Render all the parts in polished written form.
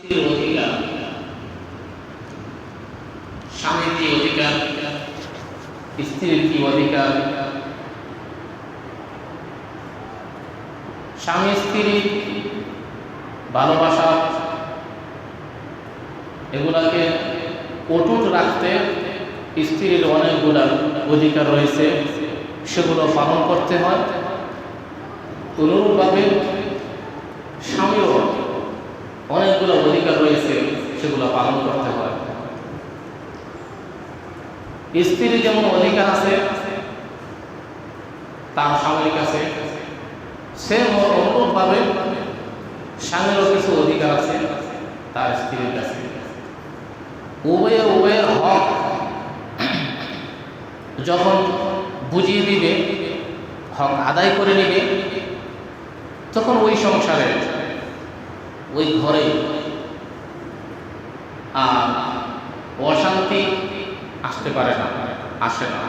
স্ত্রীর অধিকার, স্বামীর কি অধিকার, স্ত্রীর কি অধিকার, স্বামী স্ত্রী ভালোবাসা এগুলাকে অটুট রাখতে স্ত্রীর অনেকগুলা অধিকার রয়েছে, সেগুলো পালন করতে হয়। অনুরূপভাবে স্বামীরও অনেকগুলো অধিকার রয়েছে, সেগুলো পালন করতে হয়। স্ত্রীর যেমন অধিকার আছে তার স্বামীর কাছে, সে অনুরূপভাবে স্বামীরও কিছু অধিকার আছে তার স্ত্রীর কাছে। উভয়ের হক যখন বুঝিয়ে দিবে, হক আদায় করে নেবে, তখন ওই সংসারে, ওই ঘরে আর অশান্তি আসতে পারে না, আসে না।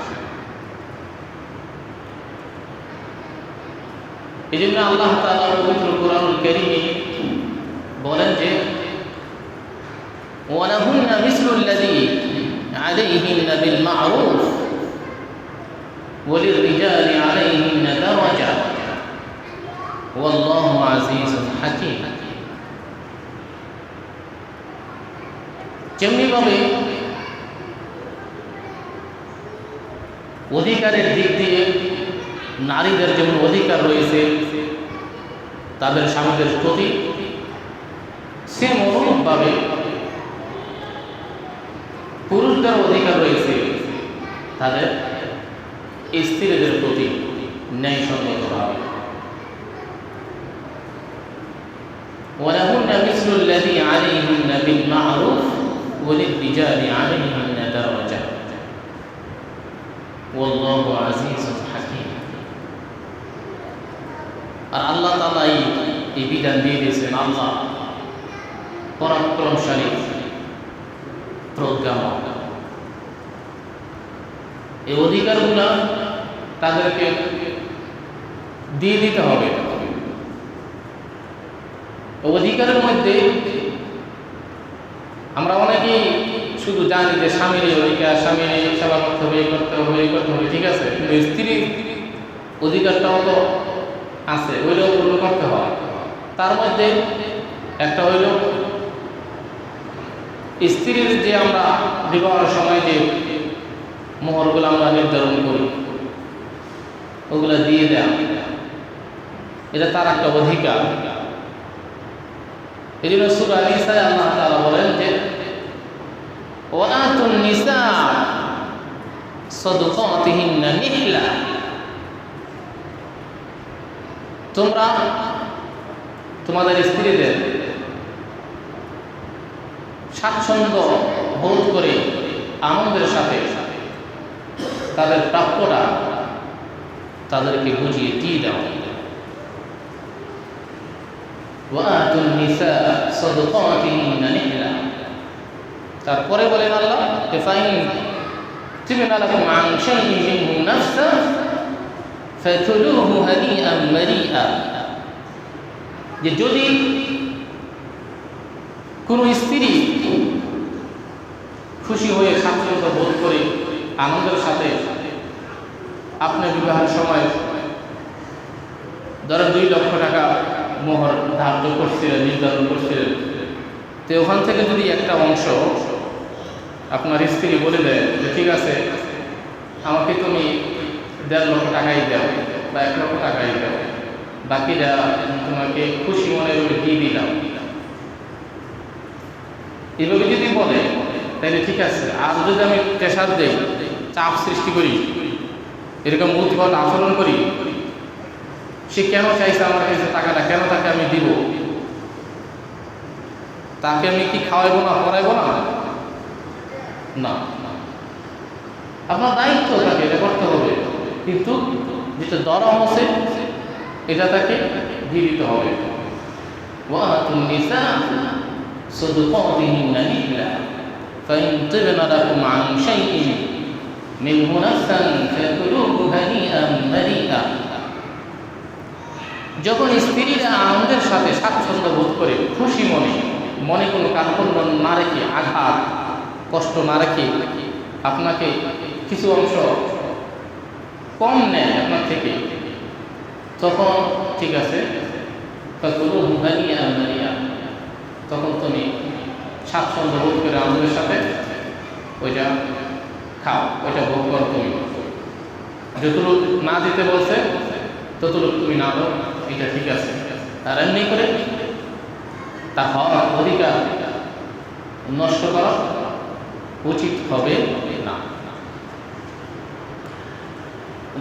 এই জন্য আল্লাহ তাআলা পবিত্র কুরআনুল কারীমে বলেন যে ওয়ালাহুন্না মিসলুল্লাযী আলাইহিন্না বিল মা'রুফ ওয়ালিররিজালি আলাইহিন্না দারাজা ওয়াল্লাহু আজিজুন হাকীম। যেমনিভাবে অধিকারের দিক দিয়ে নারীদের যেমন অধিকার রয়েছে তাদের স্বামীদের প্রতি, সেম অনুরূপভাবে পুরুষদের অধিকার রয়েছে তাদের স্ত্রীদের প্রতি ন্যায়সঙ্গতভাবে। ওয়ালাহুন্না মিসলুল্লাযী আলাইহিন্না বিল মা'রুফ ওয়ালিররিজালি আলাইহিন্না দারাজা ওয়াল্লাহু আজিজুন হাকীম। আর আল্লাহ তাআলা এই বিধান দিয়ে দিয়েছেন, আল্লাহ পরাক্রমশালী, প্রজ্ঞাময়। এই অধিকারগুলো তাদেরকে দিয়ে দিতে হবে। অধিকারের মধ্যে আমরা অনেকেই শুধু জানি যে স্বামীর অধিকার, স্বামীর সেবা করতে হবে, করতে হবে, ঠিক আছে, কিন্তু স্ত্রীর অধিকারটাও তো আছে, ওইটাও পূরণ করতে হয়। তার মধ্যে একটা হইল স্ত্রীর যে আমরা বিবাহের সময় যে মোহরগুলো আমরা নির্ধারণ করি, ওগুলো দিয়ে দেয়া, এটা তার একটা অধিকার। এই জন্য সূরা নিসায় আল্লাহ তাআলা বলেন যে ওয়াআতুন নিসা সাদকাতিহিন্না নিহলা, তোমরা তোমাদের স্ত্রীদের স্বাচ্ছন্দ্য বোধ করে আনন্দের সাথে তাদের প্রাপ্যটা তাদেরকে বুঝিয়ে দিয়ে দাও। ওয়াআতুন নিসা সাদকাতিহিন্না নিহলা, তারপরে বলেন আল্লাহ ফাইন তিবনা লাকুম আন শাইইন মিনহু নাফসান ফাকুলুহু হানিআন মারিআ, যে যদি কোনো স্ত্রী খুশি হয়ে স্বাচ্ছন্দ্য বোধ করে আনন্দের সাথে আপনার বিবাহের সময় ধরেন 2 লক্ষ টাকা মোহর ধার্য করছিলেন, নির্ধারণ করছিলেন, তো ওখান থেকে যদি একটা অংশ আপনার স্ত্রী বলে দেয় যে ঠিক আছে, আমাকে তুমি 1.5 লক্ষ টাকাই দাও বা 1 লক্ষ টাকাই দাও, বাকিটা তোমাকে খুশি মনে করে দিয়ে দিলাম, এভাবে যদি বলে তাহলে ঠিক আছে। আর যদি আমি প্রেশার দেই, চাপ সৃষ্টি করি, এরকম উদ্ভট আচরণ করি, সে কেন চাইছে আমার কাছে টাকাটা, কেন তাকে আমি দিব, তাকে আমি কি খাওয়াইবো না, পড়াইবো না? না, আপনার দায়িত্ব, তাকে এটা করতে হবে, কিন্তু যেটা দরম আছে এটা তাকে দিয়ে দিতে হবে। ওয়াআতুন নিসা সাদকাতিহিন্না নিহলা ফাইন তিবনা লাকুম আন শাইইন মিনহু নাফসান ফাকুলুহু হানিআন মারিআ। যখন স্ত্রীরা আনন্দের সাথে স্বাচ্ছন্দ্য বোধ করে খুশি মনে মনে কোনো কার্পণ্য না রেখে, আঘাত কষ্ট না রেখে আপনাকে কিছু অংশ কম নেয় আপনার থেকে, তখন ঠিক আছে, তখন তুমি স্বাচ্ছন্দ্য বোধ করে আনন্দের সাথে ওইটা খাও, ওইটা ভোগ করো। তুমি যতটুক না দিতে বলছে ততটুক তুমি না দাও, এটা ঠিক আছে। আর এমনি করে তা হওয়ার অধিকার নষ্ট করা উচিত হবে না।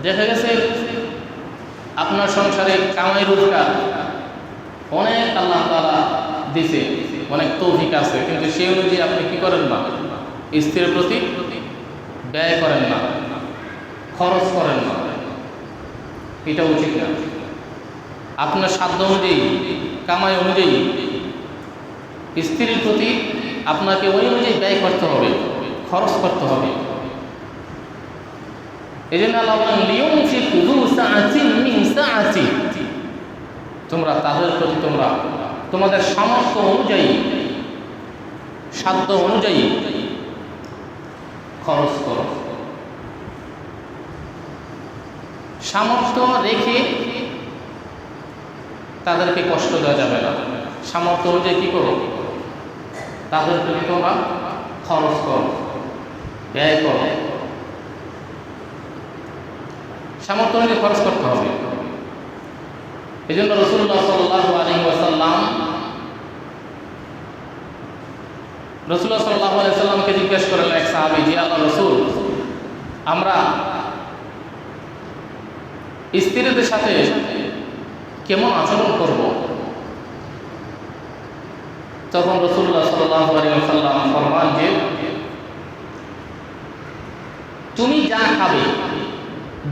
দেখা গেছে আপনার সংসারে কামাই রোজগার অনেক আল্লাহ তাআলা দিছে, অনেক তৌফিক আছে, কিন্তু সেই অনুযায়ী আপনি কি করেন না, স্ত্রীর প্রতি ব্যয় করেন না, খরচ করেন না, এটা উচিত না। আপনার সাধ্য অনুযায়ী, কামাই অনুযায়ী স্ত্রীর প্রতি আপনাকে ওই অনুযায়ী ব্যয় করতে হবে, খরচ করতে হবে। এই জন্য আল্লাহ বলেন, লিয়ুনফিক যু সাআতিন মিন সাআতি, তোমরা তাদের প্রতি তোমরা তোমাদের সামর্থ্য অনুযায়ী, সাধ্য অনুযায়ী খরচ করো। সামর্থ্য রেখে তাদেরকে কষ্ট দেওয়া যাবে না। সামর্থ্য অনুযায়ী কী করো, তাদের প্রতি তোমরা খরচ করো, ব্যয় করো। সামর্থ্য অনুযায়ী খরচ করতে হবে। এই জন্য রাসূলুল্লাহ সাল্লাল্লাহু আলাইহি ওয়াসাল্লাম জিজ্ঞেস করলেন এক সাহাবী, জি আল্লাহর রাসূল, আমরা স্ত্রীদের সাথে কেমন আচরণ করব? তখন রাসূলুল্লাহ সাল্লাল্লাহু আলাইহি ওয়াসাল্লাম ফরমান যে তুমি যা খাবে,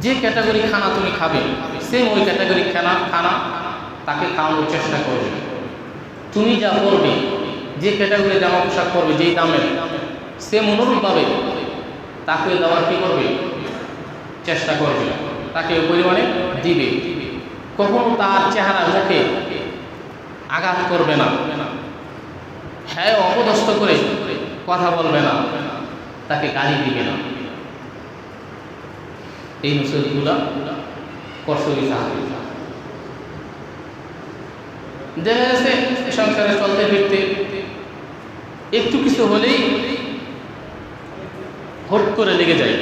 যে ক্যাটাগরি খানা তুমি খাবে, সেম ওই ক্যাটাগরি খানা তাকে খাওয়ানোর চেষ্টা করবে। তুমি যা করবে, যে ক্যাটাগরি জামা পোশাক করবে, যেই দামের, সেম অনুরূপভাবে তাকে দেওয়ার কী করবে, চেষ্টা করবে, তাকে ওই পরিমাণে দিবে। কখনো তার চেহারা মুখে আঘাত করবে না, হ্যাঁ অপদস্থ করে কথা বলবে না, তাকে গালি দিবে না। এই নসিহতগুলো করসই সাহাবী। দেখা গেছে সংসারে চলতে ফিরতে একটু কিছু হলেই হট করে লেগে যায়,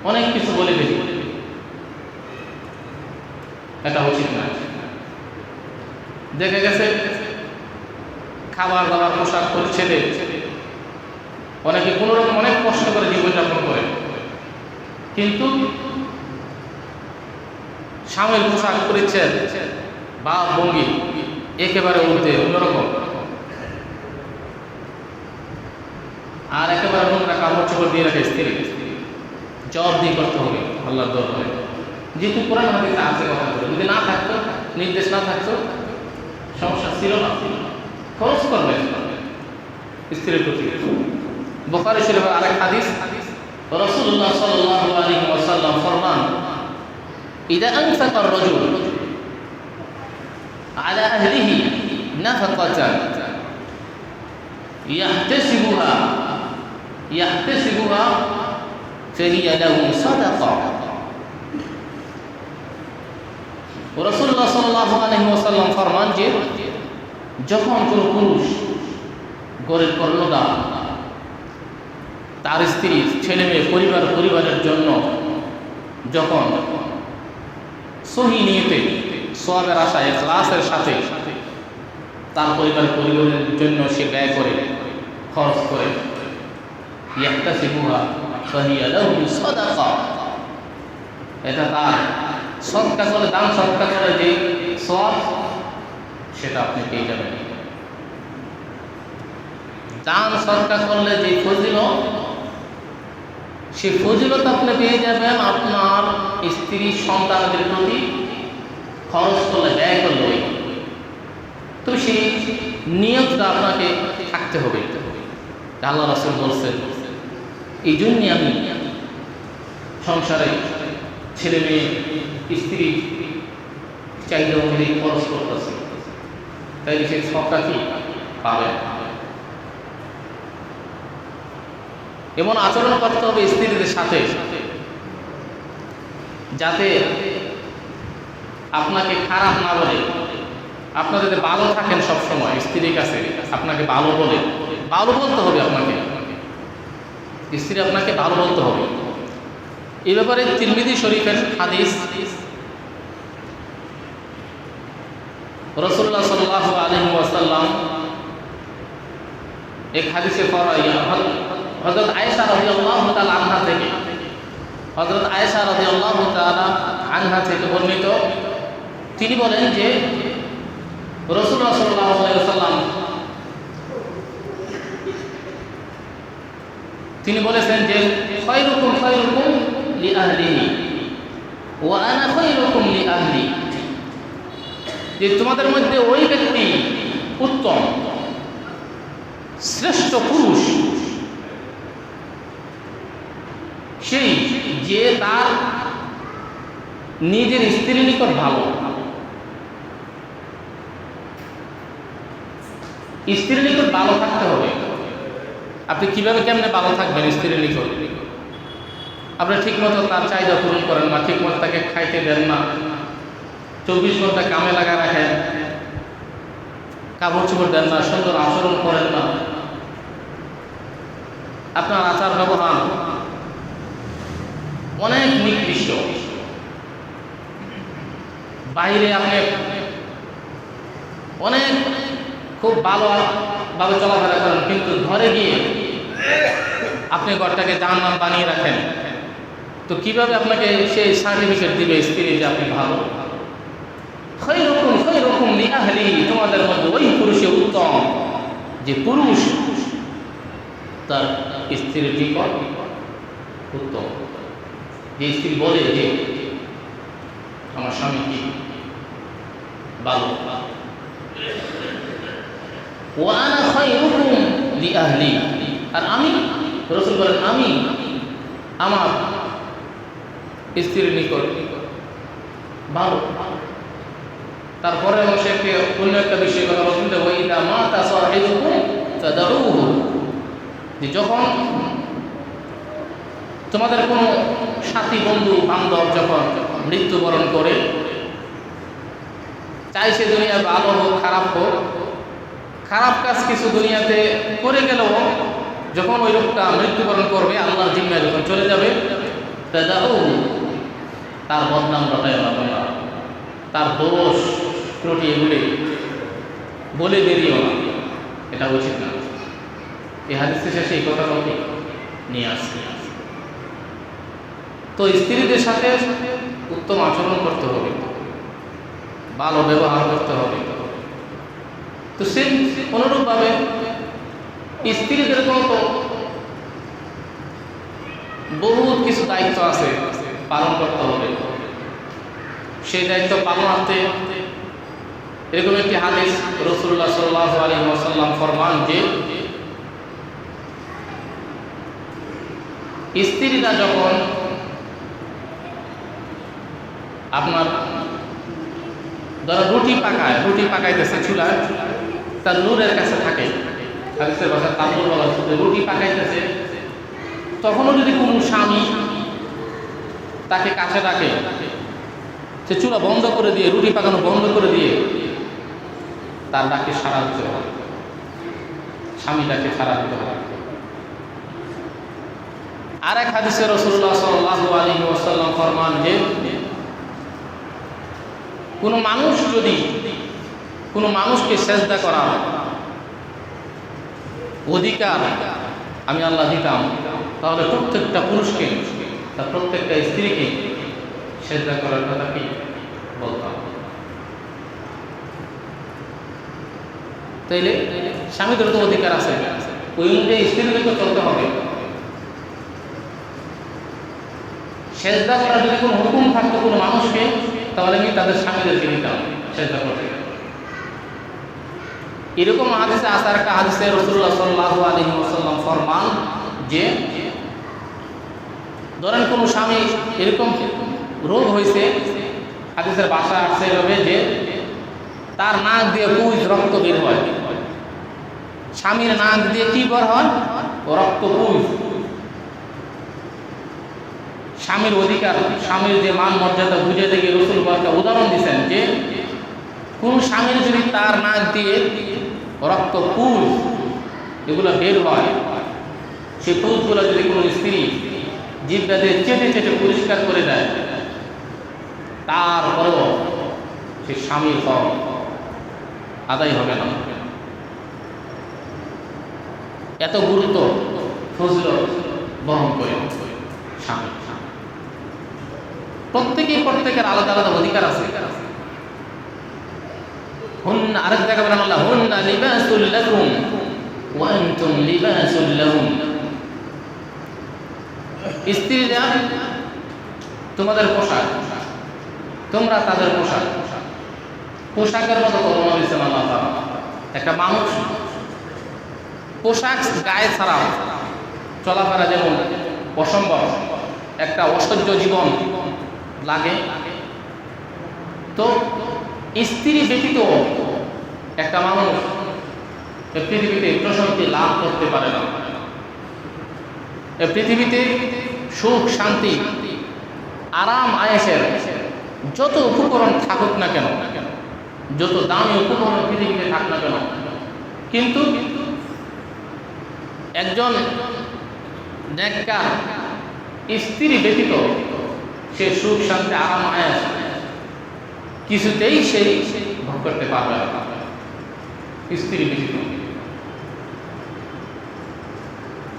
অনেক কিছু বলে ফেলি, এটা উচিত না। দেখা গেছে খাবার দাবার, পোশাক পরিচ্ছেদে অনেকে কোনোরকম অনেক কষ্ট করে জীবনযাপন করে, কিন্তু স্বামীর পোশাক পরিচ্ছেদ বা ভঙ্গি একেবারে উল্টে অন্যরকম। আর একেবারে নোংরা কাপড় চোপড় দিয়ে রাখে স্ত্রী, জবাব দিয়ে করতে হবে আল্লাহর দরবারে। যেহেতু কোরআন হাদিসে আছে কথা বলে, যদি না থাকতো, নির্দেশ না থাকতো, সমস্যা ছিল না, খরচ করবে স্ত্রীর প্রতি। বুখারী শরীফের আরেক হাদিস, রাসূলুল্লাহ সাল্লাল্লাহু আলাইহি ওয়াসাল্লাম ফরমান, ইযা আনফাকা আর-রাজুল আলা আহলিহি নাফাকাতান ইয়াহতাসিবুহা ফাহিয়া লাহু সাদাকা। রাসূলুল্লাহ সাল্লাল্লাহু আলাইহি ওয়াসাল্লাম ফরমান যে যখন কোনো পুরুষ গরিব কর্ণদার তার স্ত্রী, ছেলে মেয়ে, পরিবারের জন্য যখন সহি নিয়তে, সওয়াবের আশায়, ইখলাসের সাথে তার পরিবারের জন্য সে ব্যয় করে, খরচ করে, ইয়াহতাসিবুহা ফাহিয়া লাহু সাদাকা, এটা তার সদকা করে, দান সদকা করে যে সওয়াব, সেটা আপনি পেয়ে যাবেন। দান সদকা করলে যে ফজিলত, সে ফজিলত আপনি পেয়ে যাবেন আপনার স্ত্রী সন্তানদের প্রতি খরচ করলে, ব্যয় করলে। তো সেই নিয়তটা আপনাকে থাকতে হবে। আল্লাহ রাসূল বলছেন, এই জন্যই আমি সংসারে ছেলে মেয়ে, স্ত্রী চাহিদা অনুযায়ী খরচ করতেছি। তাইলে সেই সবটা কি পাবে। এমন আচরণ করতে হবে স্ত্রীদের সাথে যাতে আপনাকে খারাপ না বলে, আপনারা যাতে ভালো থাকেন সবসময়, স্ত্রীর কাছে আপনাকে ভালো বলে, ভালো বলতে হবে আপনাকে, স্ত্রী আপনাকে ভালো বলতে হবে। এই ব্যাপারে তিরমিজি শরীফের হাদিস, রাসূলুল্লাহ সাল্লাল্লাহু আলাইহি ওয়াসাল্লাম এক হাদিসে হযরত আয়েশা রাদিয়াল্লাহু তাআলা আনহা থেকে, হযরত আয়েশা রাদিয়াল্লাহু তাআলা আনহা থেকে বর্ণিত, তিনি বলেন যে রাসূলুল্লাহ সাল্লাল্লাহু আলাইহি ওয়াসাল্লাম তিনি বলেছেন যে খায়রুকুম খায়রুকুম লিআহলিহি ওয়া আনা খায়রুকুম লিআহলি, যে তোমাদের মধ্যে ওই ব্যক্তি উত্তম, শ্রেষ্ঠ পুরুষ সেই যে তার নিজের স্ত্রীর নিকট ভালো। স্ত্রীর নিকট ভালো থাকতে হবে। আপনি কিভাবে কেমনে ভালো থাকবেন স্ত্রীর নিকট? আপনি ঠিকমতো তার চাহিদা পূরণ করেন না, ঠিকমতো তাকে খাইতে দেন না, 24 ঘন্টা কামে লাগা রাখেন, কাপড় চোপড় দেন না, সুন্দর আচরণ করেন না, আপনার আচার ব্যবহার অনেক নিকৃষ্ট, বাইরে আপনি অনেক খুব ভালোভাবে চলাফেরা করেন, কিন্তু ঘরে গিয়ে আপনি ঘরটাকে জাহান্নাম বানিয়ে রাখেন, তো কিভাবে আপনাকে সেই সার্টিফিকেট দিবে স্ত্রী যে আপনি ভালো? খায়রুকুম লিআহলিহি, তোমাদের মধ্যে ওই পুরুষে উত্তম যে পুরুষ তার স্ত্রীর নিকট উত্তম, যে স্ত্রী বলে যে আমার স্বামী কি ভালো। ওয়া আনা খায়রুকুম লিআহলি, আর আমি, রাসূল বলেন আমি আমার স্ত্রীর নিকট ভালো। তারপরে অবশ্য অন্য একটা বিষয় কথা বলছেন যে ওয়াইদা মাতা সাহিবুকুম ফাদাউহু, যে যখন তোমাদের কোনো সাথী বন্ধু বান্ধব যখন মৃত্যুবরণ করে, চাই সে দুনিয়া ভালো হোক খারাপ হোক, খারাপ কাজ কিছু দুনিয়াতে করে গেলেও যখন ওই লোকটা মৃত্যুবরণ করবে, আল্লাহর জিম্মায় যখন চলে যাবে, ফাদাউহু, তার বদনাম রটায় না তোমরা, তার দোষ ত্রুটি এগুলি বলে বেরিয়েও না, এটা উচিত না। এই হাদিসের শেষে এই কথাটা নিয়ে আসছে। তো স্ত্রীদের সাথে উত্তম আচরণ করতে হবে, ভালো ব্যবহার করতে হবে। তো সে অনুরূপভাবে স্ত্রীদের তো বহুত কিছু দায়িত্ব আছে, পালন করতে হবে। সেই দায়িত্ব পালনার্থে এরকম একটি হাদিস, রাসূলুল্লাহ সাল্লাল্লাহু আলাইহি ওয়াসাল্লাম ফরমান যে স্ত্রীরা যখন আপনার ধরো রুটি পাকাইতেছে চুলায়, তার নূরের কাছে থাকে, হাদিসের ভাষা তাম্বুর বলা হচ্ছে, রুটি পাকাইতেছে, তখনও যদি কোনো স্বামী তাকে কাছে ডাকে, সে চুলা বন্ধ করে দিয়ে, রুটি পাকানো বন্ধ করে দিয়ে তার ডাকে সাড়া দিতে হবে, স্বামীটাকে সাড়া দিতে হবে। আর এক হাদিসে রাসূলুল্লাহ সাল্লাল্লাহু আলাইহি ওয়াসাল্লাম ফরমান যে কোনো মানুষ যদি কোনো মানুষকে সেজদা করার অধিকার আমি আল্লাহ দিতাম, তাহলে প্রত্যেকটা পুরুষকে, তার প্রত্যেকটা স্ত্রীকে সেজদা করার কথা কি বলতাম। তাইলে স্বামীদের তো অধিকার আছে, ওই অনুযায়ী স্ত্রীদেরকে চলতে হবে। সেজদা করার যদি কোনো হুকুম থাকতো কোনো মানুষকে, তাহলে আমি তাদের স্বামীদেরকে দিতাম সেজদা করতে। এরকম হাদিসে আছে একটা হাদিসে রাসূলুল্লাহ সাল্লাল্লাহু আলাইহি ওয়াসাল্লাম ফরমান যে ধরেন কোনো স্বামী এরকম রোগ হয়েছে, হাদিসের ভাষা আসছে এভাবে যে তার নাক দিয়ে পুজ রক্ত বের হয়। স্বামীর নাক দিয়ে কি বের হয়? রক্ত পুজ। স্বামীর অধিকার, স্বামীর যে মান মর্যাদা বুঝে দেখে রসুল একটা উদাহরণ দিচ্ছেন যে কোন স্বামীর যদি তার নাক দিয়ে রক্ত পুজ এগুলো বের হয়, সেই পুজগুলো যদি কোনো স্ত্রী জিভটা দিয়ে চেটে চেটে পরিষ্কার করে দেয়, তারপরেও সে স্বামীর হক আদায় হবে না। এত গুরুত্ব ফজিলত বহন করে স্বামী। প্রত্যেকের আলাদা আলাদা অধিকার আছে। হুন্না, আরেক জায়গায় বলেন আল্লাহ, হুন্না লিবাসুল লাকুম ওয়া আনতুম লিবাসুল লাহুম। স্ত্রীরা তোমাদের পোশাক, তোমরা তাদের পোশাক। পোশাকের মতো করোনা দিচ্ছেন আল্লাহ তাআলা। একটা মানুষ পোশাক গায়ে ছাড়া চলাফেরা যেমন অসম্ভব, একটা অসহ্য জীবন লাগে, তো স্ত্রী ব্যতীত একটা মানুষ পৃথিবীতে প্রশান্তি লাভ করতে পারে না। পৃথিবীতে সুখ শান্তি আরাম আয়েশের যত উপকরণ থাকুক না কেন, যত দামি উপকরণ পৃথিবীতে থাক না কেন, কিন্তু একজন নেককার স্ত্রী ব্যতীত সে সুখ শান্তি আরাম আয়েশ কিছুতেই সে ভোগ করতে পারবে না। স্ত্রী ব্যতীত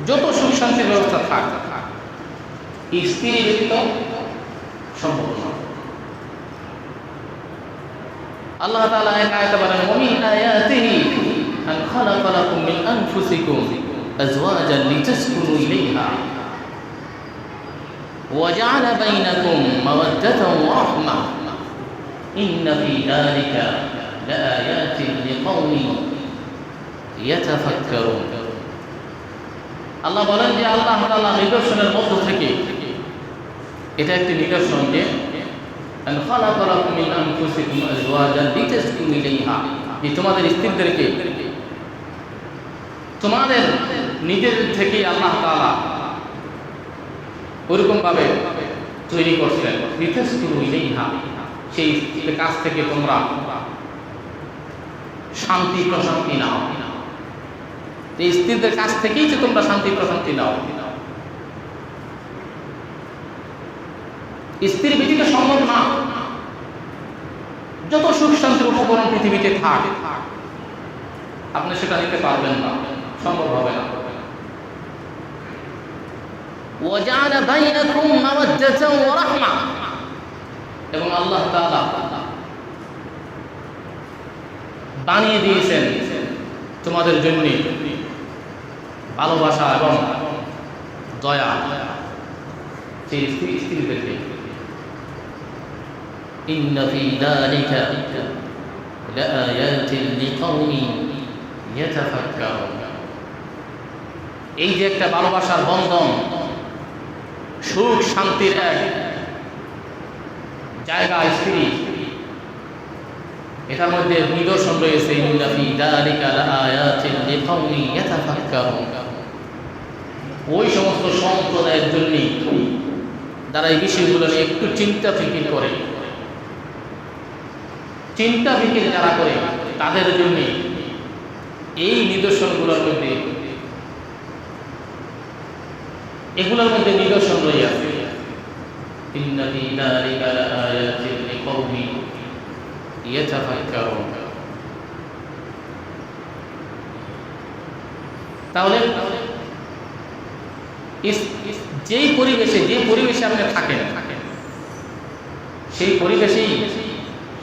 যত সুখ শান্তির ব্যবস্থা থাক, স্ত্রী ব্যতীত সম্ভব না। আল্লাহ তাআলা এক আয়াতে বলেন, ওয়া মিন আয়াতিহি আন খালাকা লাকুম মিন আনফুসিকুম আজওয়াজান লিতাসকুনু ইলাইহা ওয়া জাআলা বাইনাকুম মাওয়াদ্দাতান ওয়া রাহমাহ ইন্না ফি যালিকা লাআয়াতিন লিকাওমিন ইয়াতাফাক্কারুন। আল্লাহ বলেন যে আল্লাহ তাআলা নিদর্শনের মধ্য থেকে এটা একটি নিদর্শন যে আন খালাকা লাকুম মিন আনফুসিকুম আজওয়াজান লিতাসকুনু ইলাইহা, যে তোমাদের স্ত্রীদেরকে তোমাদের নিজেদের থেকে আল্লাহ তাআলা ওরকম ভাবে তৈরি করছেন, লিতাসকুনু ইলাইহা, সেই কাছ থেকে তোমরা শান্তি প্রশান্তি নাও। এই স্ত্রীদের কাছ থেকেই যে তোমরা শান্তি প্রশান্তি নাও। স্ত্রী ব্যতীত সম্ভব না। যত সুখ শান্তির উপকরণ পৃথিবীতে থাক, আপনি সেটা নিতে পারবেন না, সম্ভব হবে না। ওয়াজআলা বাইনাকুম মাওয়াদ্দাতান ওয়া রাহমা, এবং আল্লাহ তাআলা বানিয়ে দিয়েছেন তোমাদের জন্য ভালোবাসা এবং দয়া সেই স্ত্রীদেরকে। ইন্না ফি যালিকা লাআয়াতিন লিকাওমিন ইয়াতাফাক্কারুন। এই যে একটা ভালোবাসার বন্ধন, সুখ শান্তির এক জায়গা স্ত্রী, এটার মধ্যে নিদর্শন রয়েছে। ইন্না ফি যালিকা লাআয়াতিন লিকাওমিন ইয়াতাফাক্কারুন। ওই সমস্ত সম্প্রদায়ের জন্য যারা এই বিষয়গুলো নিয়ে একটু চিন্তা ফিকির করে, চিন্তা ফিকির যারা করে, তাদের জন্য এই নিদর্শনগুলোর মধ্যে, এগুলোর মধ্যে নিদর্শন রয়েছে। ইন্না ফি যালিকা লাআয়াতিন লিকাওমিন ইয়াতাফাক্কারুন। তাহলে যেই পরিবেশে আপনি থাকেন, সেই পরিবেশেই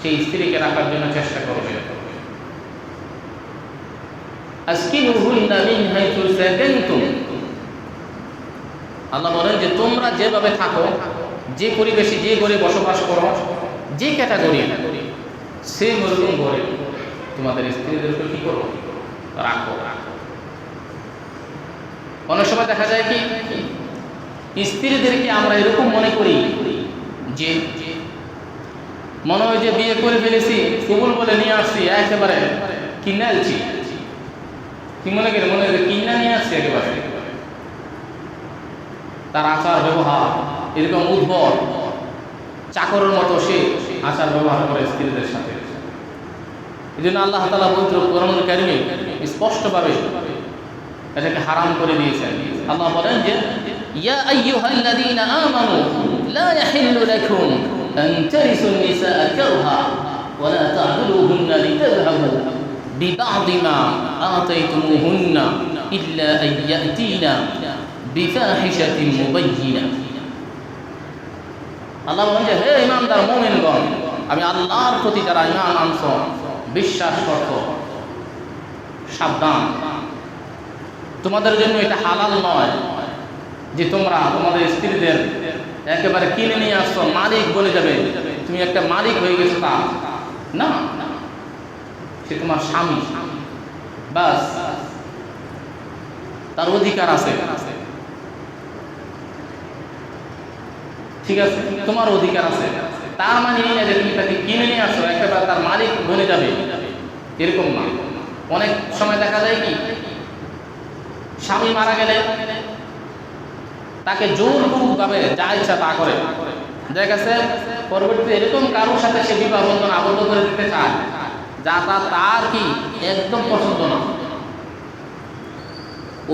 সেই স্ত্রীকে রাখার জন্য চেষ্টা করবেন। আসকিনুহুন্না মিন হাইথু সাকানতুম। আল্লাহ বলেন যে তোমরা যেভাবে থাকো, যে পরিবেশে, যে ঘরে বসবাস করো, যে ক্যাটাগরি, সেই মরুম ঘরে তোমাদের স্ত্রীদেরকে কি করো? রাখো। অনেক সময় দেখা যায় কি স্ত্রীদেরকে আমরা এরকম মনে করি যে মনে হয় যে বিয়ে করে ফেলেছি, কবুল বলে নিয়ে আসছি, একেবারে কিনে আনছি। কি মনে করে? মনে হয় কিনা নিয়ে আসছি একেবারে। তার আচার ব্যবহার এরকম উদ্ভট, চাকরের মতো সে আচার ব্যবহার করে স্ত্রীদের সাথে। এই জন্য আল্লাহ তাআলা পবিত্র কোরআনুল কারীমে স্পষ্টভাবে এটাকে হারাম করে দিয়েছেন। আল্লাহ বলেন যে ইয়া আইয়ুহাল্লাযীনা আমানু লা ইয়াহিল্লু লাকুম আন তারিসুন নিসাআ কারহা ওয়া লা তা'দুলুহুন্না লিতাযহাবু বিবা'দি মা আতাইতুমুহুন্না ইল্লা আন ইয়া'তিনা বিফাহিশাতিন মুবায়্যিনা। আল্লাহ বলেন যে হে ঈমানদার মুমিনগণ, আমি আল্লাহর প্রতি যারা ঈমান আনছ, বিশ্বাস করছো, সাবধান, তোমাদের জন্য এটা হালাল নয় যে তোমরা তোমাদের স্ত্রীদের একেবারে কিনে নিয়ে আসছো, মালিক বলে যাবে, তুমি একটা মালিক হয়ে গেছো। তা না, সে তোমার স্বামী, বাস তার অধিকার আছে, ঠিক আছে, তোমার অধিকার আছে। তার মানে এই না যে তুমি তাকে কিনে নিয়ে আসো, একেবারে তার মালিক বনে যাবে, এরকম না। অনেক সময় দেখা যায় কি, স্বামী মারা গেলে তাকে জোরপূর্বকভাবে যা ইচ্ছা তা করে। দেখা গেছে পরবর্তীতে এরকম কারোর সাথে সে বিবাহ বন্ধন আবদ্ধ করে দিতে চায় যা তার কি একদম পছন্দ না,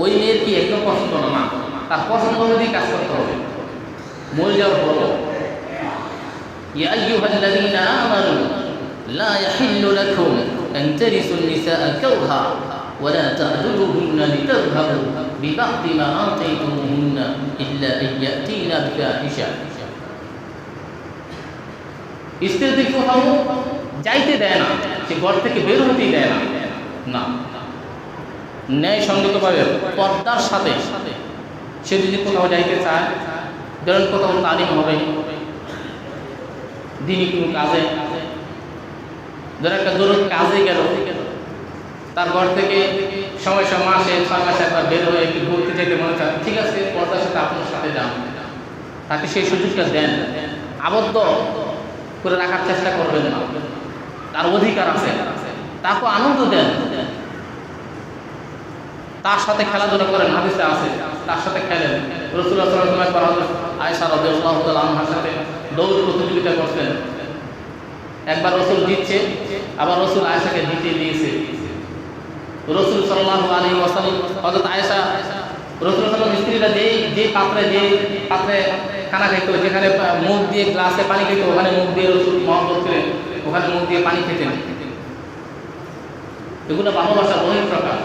ওই মেয়ের কি একদম পছন্দ না, তার পছন্দ অনুযায়ী কাজ করতে হবে। মরে যাওয়ার পর ইয়া আইয়ুহাল্লাযীনা আমানু লা ইয়াহিল্লু লাকুম আন তারিসুন নিসাআ কারহা ওয়া লা তা'দুলুহুন্না লিতাযহাবু বিবা'দি মা আতাইতুমুহুন্না ইল্লা আন ইয়া'তিনা বিফাহিশা। স্ত্রীদের কোথাও যাইতে দেয় না, সে ঘর থেকে বের হতেই দেয় না। না, ন্যায়সঙ্গতভাবে পর্দার সাথে সে যদি কোথাও যাইতে চায়, ধরেন কোথাও তালিম হবে, দিনই কোনো কাজে, ধরেন একটা জরুরি কাজে গেল, তার ঘর থেকে সময় মাসে 6 মাসে একবার বের হয়ে একটু ঘুরতে যেতে মনে চায়, ঠিক আছে, পর্দার সাথে আপনার সাথে যান, তাকে সেই সুযোগটা দেন, আবদ্ধ করে রাখার চেষ্টা করবেন না, তার অধিকার আছে, তাকে আনন্দ দেন, তার সাথে খেলাধুলা করেন, হাদিসে আছে, তার সাথে খেলেন। রাসূলুল্লাহ সাল্লাল্লাহু আলাইহি ওয়াসাল্লাম আয়েশা রাদিয়াল্লাহু তাআলা আনহার সাথে দৌড় প্রতিযোগিতা করতেন। একবার রাসূল জিতছে, আবার রাসূল আয়েশাকে জিতিয়ে দিয়েছে। রাসূল সাল্লাল্লাহু আলাইহি ওয়াসাল্লাম হযরত আয়েশা রাসূলুল্লাহ সাল্লাল্লাহু আলাইহি স্ত্রীরা যে পাত্রে খানা খাইতো, যেখানে মুখ দিয়ে গ্লাসে পানি খাইতো, ওখানে মুখ দিয়ে রাসূল মহব্বত করে ওখানে মুখ দিয়ে পানি খেতেন। এগুলো ভালোবাসা বহিঃপ্রকাশ,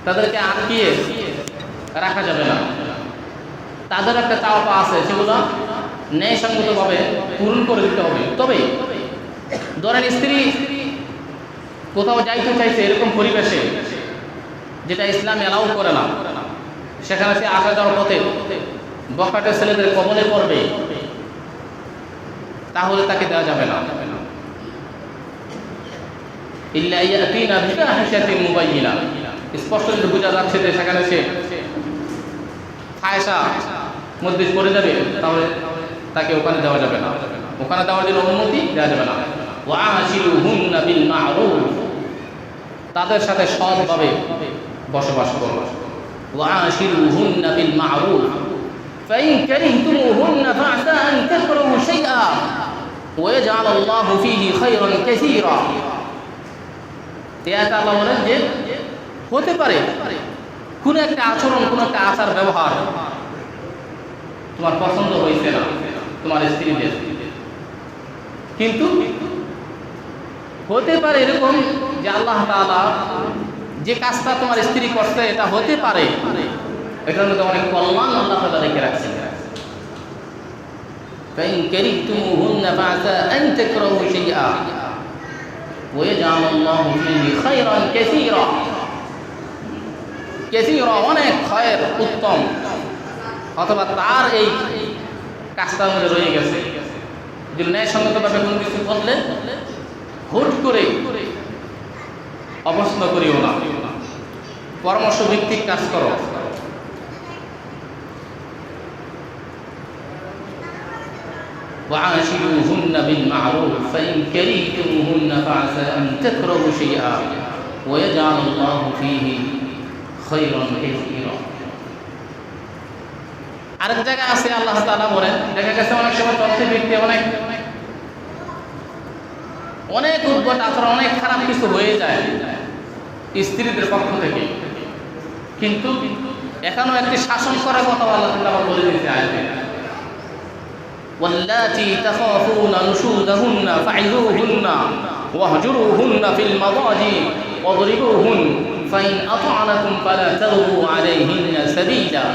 তাদেরকে আটকিয়ে রাখা যাবে না। তাদের একটা চাওয়া পাওয়া আছে, সেগুলো ন্যায়সঙ্গতভাবে পূরণ করে দিতে হবে। তবে ধরেন স্ত্রী কোথাও যাইতে চাইছে এরকম পরিবেশে যেটা ইসলাম এলাও করে না, সেখানে সে আসা যাওয়ার পথে বখাটে ছেলেদের কবলে পড়বে, তাহলে তাকে দেওয়া যাবে না। ইল্লা ইয়াতিনা বিফাহিশাতিন মুবায়্যিনা, স্পষ্ট যদি বোঝা যাচ্ছে যে সেখানে সে ফায়সা মধ্যে পড়ে যাবে, তাহলে তাকে ওখানে দেওয়া যাবে না, ওখানে দেওয়ার জন্য অনুমতি দেওয়া যাবে না। ওয়া আশিরুহুন্না বিল মা'রুফ, তাদের সাথে সৎভাবে বসবাস করো। ওয়া আশিরুহুন্না বিল মা'রুফ ফাইন কারিহতুমুহুন্না ফা'সা আন তাকরাহু শাইআ ওয়া ইয়াজআল আল্লাহু ফীহি খায়রান কাসীরা। এটা আল্লাহ বলেন যে হতে পারে কোন একটা আচরণ, কোন একটা আচার ব্যবহার তোমার পছন্দ হয়েছে না তোমার স্ত্রীদের, কিন্তু হতে পারে এরকম যে আল্লাহ তাআলা যে কাজটা তোমার স্ত্রী করছে এটা হতে পারে এটার মধ্যে অনেক কল্যাণ আল্লাহ তাআলা রেখে রাখছেন। ফাইন কারিহতুমুহুন্না ফা'সা আন তাকরাহু শাইআ ওয়া ইয়াজআল আল্লাহু ফীহি খায়রান কাসীরা। কাসীরা অনেক খায়ের, উত্তম, অথবা তার এই কাজটার মধ্যে রয়ে গেছে। যদি ন্যায়সঙ্গতভাবে কোনো কিছু করলে হুট করে অপছন্দ করিও না, পরামর্শ ভিত্তিক কাজ করো। وعاشروهن بالمعروف فإن كرهتموهن فعسى أن تكرهوا شيئا ويجعل الله فيه خيرا كثيرا আরেক জায়গায় আছে আল্লাহ তাআলা বলেন, দেখা গেছে অনেক সময় তথ্যে ব্যক্তি অনেক উদ্ভট আচরণ, অনেক খারাপ কিছু হয়ে যায় স্ত্রীদের পক্ষ থেকে, কিন্তু এখানেও একটি শাসন করার কথা আল্লাহ তাআলা বলে দিয়েছে আয়াতে, ওয়াল্লাতী তাখাফুনা নুশুযাহুন্না ফা'iযুহুন্না ওয়াহজুরুহুন্না ফিল মাদাজি ওয়াদরিবুহুন ফাইন আতা'নাকুম ফালা তাগলু আলাইহিন্না সাবিলা।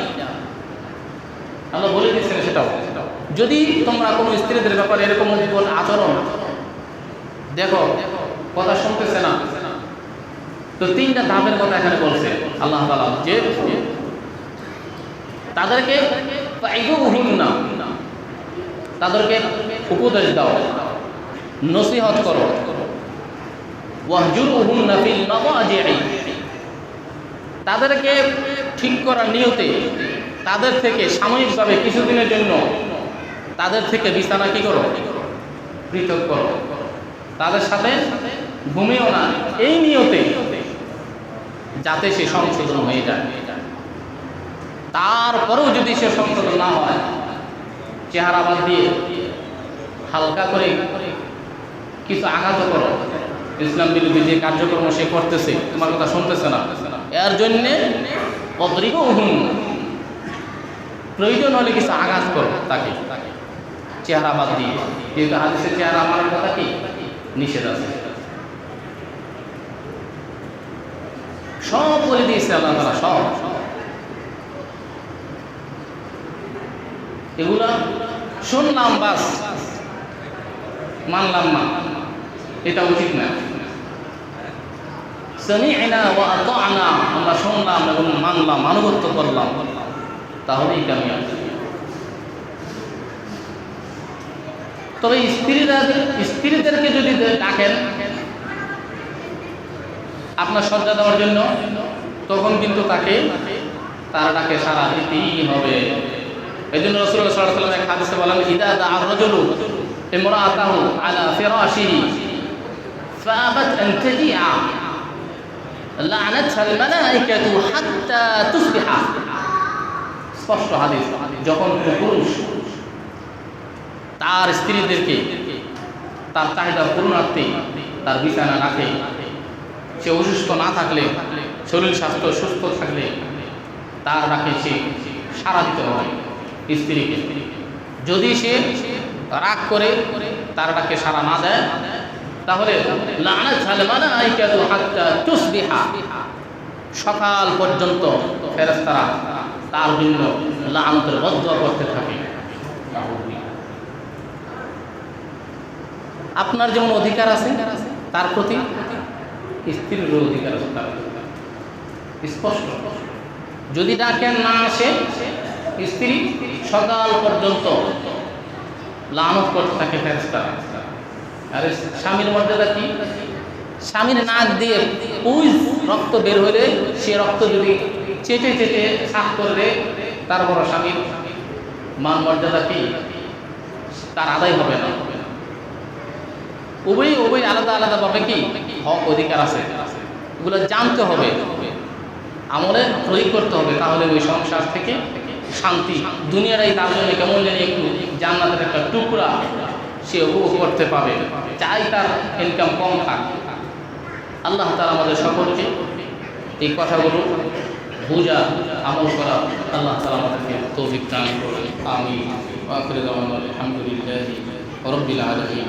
আল্লাহ বলে দিয়েছেন সেটাও, যদি তোমরা কোনো স্ত্রীদের ব্যাপারে এরকম উদ্ভট আচরণ দেখো, কথা শুনতেছে না, তো তিনটা ধাপের কথা এখানে বলছে আল্লাহ তাআলা, যে তাদেরকে ফা'iযুহুন্না, তাদেরকে উপদেশ দাও, নসিহত করো, ওয়াহজুরুহুন্না ফিল মাদাজি, তাদেরকে ঠিক করার নিয়তে তাদের থেকে সাময়িকভাবে কিছুদিনের জন্য তাদের থেকে বিছানা কি করো, পৃথক করো, তাদের সাথে ঘুমিও না, এই নিয়তে যাতে সে সংশোধন হয়ে যায়। তারপরেও যদি সে সংশোধন না হয়, চেহারা বাদ দিয়ে হালকা করে কিছু আঘাত করো, ইসলাম বিরোধী যে কার্যক্রম সে করতেছে, তোমার কথা শুনতেছে না, এর জন্যে অদ্রিবহুন, প্রয়োজন হলে কিছু আঘাত করো তাকে, চেহারা বাদ দিয়ে, যেহেতু হাদিসে চেহারা মারার কথা কি নিষেধ আছে। সব বলে দিয়েছে আল্লাহ তাআলা, সব এগুলা শুনলাম বাস মানলাম না, এটা উচিত না। সামি'না ওয়া আতা'না, আমরা শুনলাম এবং মানলাম, আনুগত্য করলাম, তাহলেই কামিয়াব। তবে স্ত্রীদেরকে যদি ডাকেন আপনার সজ্জা দেওয়ার জন্য, তখন কিন্তু তাকে তার ডাকে সাড়া দিতেই হবে। এই জন্য রাসূলুল্লাহ সাল্লাল্লাহু আলাইহি ওয়াসাল্লাম এক হাদিসে বলেন, ইযা দা'a আর-রাজুলু ইমরাআতাহু আলা ফিরাশিহি ফাআবাত আন তাজি'a লা'নাতহা আল-মালায়েকাতু হাত্তা তুসবিহা। স্পষ্ট হাদিস, যখন পুরুষ তার স্ত্রীদেরকে তার চাহিদা পূরণার্থে তার বিছানা রাখে, সে অসুস্থ না থাকলে, শরীর স্বাস্থ্য সুস্থ থাকলে তার রাখে সে সাড়া দিতে হবে স্ত্রীকে। যদি সে রাগ করে তার ডাকে সাড়া না দেয়, তাহলে লা'নাতহাল মালায়েকাতু হাত্তা তুসবিহা, সকাল পর্যন্ত ফেরেশতারা তার জন্য লাআনতের বদদুয়া করতে থাকে। আপনার যেমন অধিকার আছে তার প্রতি, স্ত্রীর অধিকার আছে তার প্রতি, স্পষ্ট। যদি ডাকেন না আসে, স্ত্রী সকাল পর্যন্ত লানত করতে থাকে ফেরেশতারা। আর স্বামীর মর্যাদা কি? স্বামীর নাক দিয়ে পুঁজ রক্ত বের হলে সে রক্ত যদি চেটে চেটে সাফ করলে, তারপর স্বামীর মান মর্যাদা কি তার আদায় হবে না। উভয় আলাদা আলাদাভাবে কি হক অধিকার আছে, এগুলো জানতে হবে, আমলে প্রয়োগ করতে হবে, তাহলে ওই সংসার থেকে শান্তি, দুনিয়াটাই তার জন্য কেমন জানি একটু জান্নাতের একটা টুকরা সে উপভোগ করতে পাবে, চাই তার ইনকাম কম থাক। আল্লাহ তাআলা আমাদের সকলকে এই কথাগুলো বুঝা আমল করা আল্লাহ তাআলা আমাদেরকে তৌফিক দান করুন। আমিন। ওয়া আখিরু দাওয়ানা আলহামদুলিল্লাহি রাব্বিল আলামিন।